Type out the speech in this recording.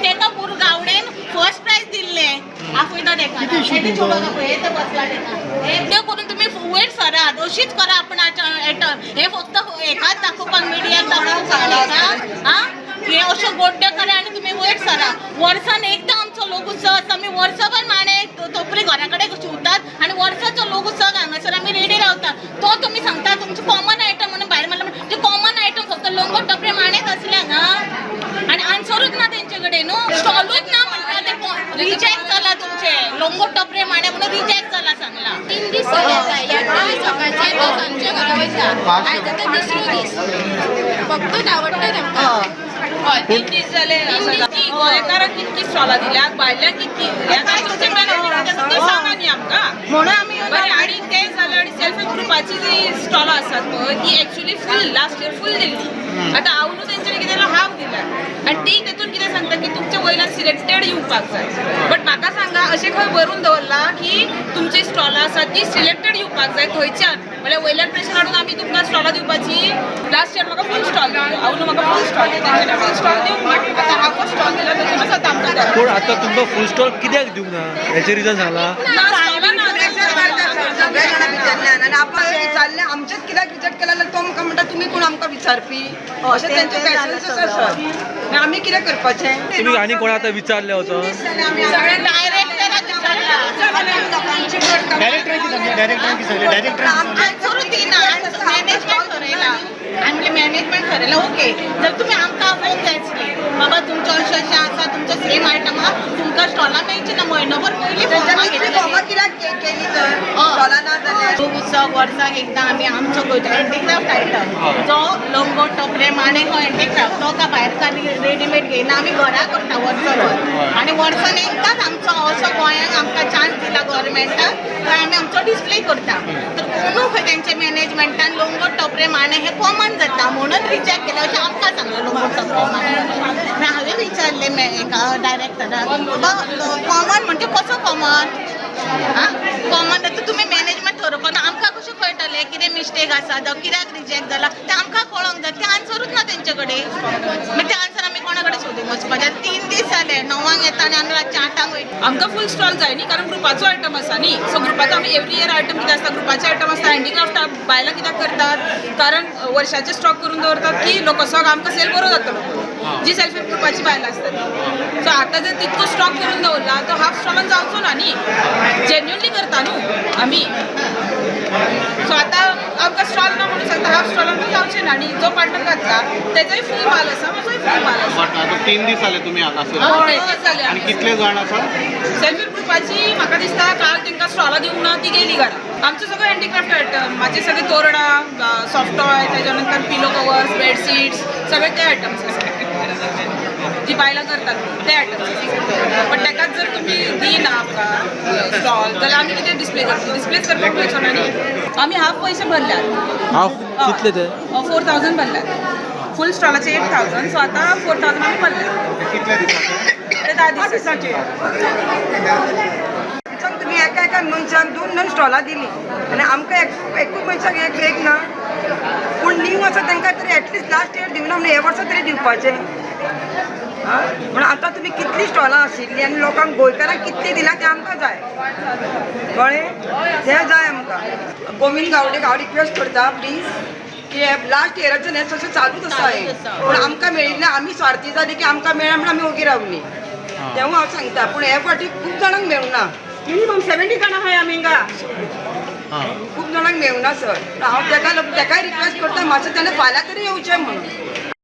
तेका पूर गावडेन first price दिल्ले आफयता तेका हेते छोडो नको हे तर बसला तेका हे करून तुम्ही वयर सरात अशीच करा आपण हे फक्त एकाच दाखोवपाक मिडियाक दाखोवपाक हा हे अशो गोड्डे करा आणि तुम्ही वयर सरा वर्सान एकदा आमचो लोक उत्सव आसता आमी वर्सभर माणे तोपरी घरा कडेन शिवतात आणि वर्साचो लोक उत्सव हांगासर आमी रेडी रावतात तो तुम्ही सांगता तुमचे कॉमन आयटम म्हणून भायर मारला म्हणजे कॉमन आयटम फक्त लोंगो टपरे माणेच असल्या ना आणि आन्सरूच ना तेंचे कडेन न्हू स्टॉलूच ना म्हणटा ते रिजेक्ट जाला तुमचे लोंगो टपरे माणे म्हणून रिजेक्ट जाला सांगला 3 दीस जाले येता सकाळचे तो सांजचे घरा वयता आयज आतां दुसरो दीस फक्त आवडटा तेमकां हय 3 दीस जाले गोंयकारांक कितकी स्टॉलां दिल्यात भायल्यांक कितकी दिल्यात आनी तुमचे मॅनेजमेंट ते सांगा न्ही आमकां म्हणून आमी बरें आनी ते जाले आनी सेल्फ हेल्प ग्रुपाची जी स्टॉलां आसात पळय ती एक्चुअली फूल लास्ट इयर फूल दिल्ली आतां हांव न्हू तेंच्यांनी कितें केलां हाफ दिल्या आनी ती तेतून कितें सांगता की तुमच्या वयल्यान सिलेक्टेड येवपाक जाय बट म्हाका सांगा अशें खंय बरोवन दवरलां की तुमची स्टॉलां आसात ती सिलेक्टेड येवपाक जाय थंयच्यान म्हळ्यार वयल्यान प्रेशर हाडून आमी तुमकां स्टॉलां दिवपाची लास्ट इयर म्हाका फूल स्टॉल दिलो हांव न्हू म्हाका फूल स्टॉल दिलो तेंच्यानी फूल स्टॉल दिवंक आतां हाफ स्टॉल दिला तेतूनच आतां आमकां पूण आतां तुमकां फूल स्टॉल कित्याक दिवंक ना हेचें रिजन सांगलां आमचेच कित्याक रिजेक्ट केला जाल्यार तो म्हाका म्हणटा तुमी कोण आमकां विचारपी अशें तेंचे क्वेश्चन्स आसात आमी कितें करपाचें तुमी आनी कोणा आतां विचारले वचोन मॅनेजमेंट ठरयला ओके जर तुम्ही आमकां फोन जाय आसली बाबा तुमचें अशें अशें आसा तुमचें सेम आयटम आहा तुमकां स्टॉलां मेळची ना म्हयनोभर पयलीं कित्याक केली तर स्टॉलां ना जाल्यार उत्सव वर्साक एकदां आमी आमचो गोंयचो हँडीक्राफ्ट आयटम जो लोंगो टपरे माणे हो हँडीक्राफ्ट तो का भायर रेडीमेड घेयना आमी घरा करता वर्सभर आनी वर्सान एकदांच आमचो असो गोंयांक आमकां चान्स दिला गव्हर्मेंटान काय आमी आमचो डिस्प्ले करता तर कोणू खंय तेंचे मॅनेजमेंटान लोंगो टपरे माणे हे कॉमन जाता म्हणून रिजेक्ट केलें अशें आमकां सांगलें लोंगो टपरे माणे हांवें विचारलें एका डायरेक्टराक कॉमन म्हणजे कसो कॉमन कॉमन जाता तुमी मॅनेजमेंट ठरोवपाना आमकां कशें कळटलें कितें मिस्टेक आसा जावं कित्याक रिजेक्ट जाला तें आमकां कळोंक जाय तें आन्सरूच ना तेंचे कडेन मागीर तें आन्सर आमी कोणा कडेन सोदूंक वचपाचें 3 दीस जाले 9 येता आनी आमी रातचे 8 वयता आमकां फूल स्टॉल जाय न्ही कारण ग्रुपाचो आयटम आसा न्ही सो ग्रुपाचो आमी एवरी इयर आयटम कितें आसता ग्रुपाचे आयटम आसता हँडीक्राफ्ट बायलां कित्याक करतात कारण वर्षाचे स्टॉक करून दवरतात की लोकसवाक आमकां सेल बरो जातलो जी सेल्फ हेल्प ग्रुपाची बायलां आसतात सो आतां जर तितको स्टॉक करून दवरला तो हाफ स्टॉलान जावचो ना न्ही जेन्युअनली करता न्हू आमी सो आतां आमकां स्टॉल ना म्हणून सांगता हाफ स्टॉलान पण जावचें ना आनी जो पार्टनर घातला तेजोय फूल माल आसा म्हजोय फूल माल आसा बट आता 3 दीस जाले तुम्ही हांगासर 3 दीस जाले आणि कितले जाण आसा सेल्फ हेल्प ग्रुपाची म्हाका दिसता काल तांकां स्टॉलां दिवंक ना ती गेली घरा आमचे सगळे हँडीक्राफ्ट आयटम म्हाजे सगळे तोरणां सॉफ्ट टॉय तेज्या नंतर पिलो कवर्स बेडशीट्स सगळे ते आयटम्स आसा जी बायलां करतात ते आयटम्स पण ताकाच जर तुमी दिना आमकां स्टॉल जाल्यार आमी कितें डिस्प्ले करतली डिस्प्लेच करपाक मेळचो ना न्ही आमी हाफ पयशे भरल्यात हाफ कितले ते 4000 भरल्यात फूल स्टॉलाचे 8000 सो आतां 4000 आमी भरल्यात कितले दिसाचे ते 10 दिसाचे तुम्ही एका मनशाक 2 स्टॉलां दिली आनी आमकां एकूच मनशाक एक ना पूण न्यू आसा तांकां तरी एटलिस्ट लास्ट इयर दिवना म्हणून हे वर्सा तरी दिवपाचें म्हणून आतां तुमी कितलीं स्टॉलां आशिल्लीं आनी लोकांक गोंयकारांक कितलीं दिलां तें आमकां जाय कळ्ळें तें जाय आमकां गोविंद गावडेक हांव रिक्वेस्ट करता प्लीज की लास्ट इयराच्यान हें तशें चालूच आसा हें पूण आमकां मेळिल्लें आमी स्वार्थी जाली की आमकां मेळ्ळा म्हणून आमी ओगी रावलीं तेव्हा हांव सांगता पूण हे फावटी खूब जाणांक मेळूना मिनिमम 70 जाणां आहाय आमी हिंगा खूब जाणांक मेळूना सर हांव तेकाय रिक्वेस्ट करता मातशें तेणें फाल्यां तरी येवचें म्हणून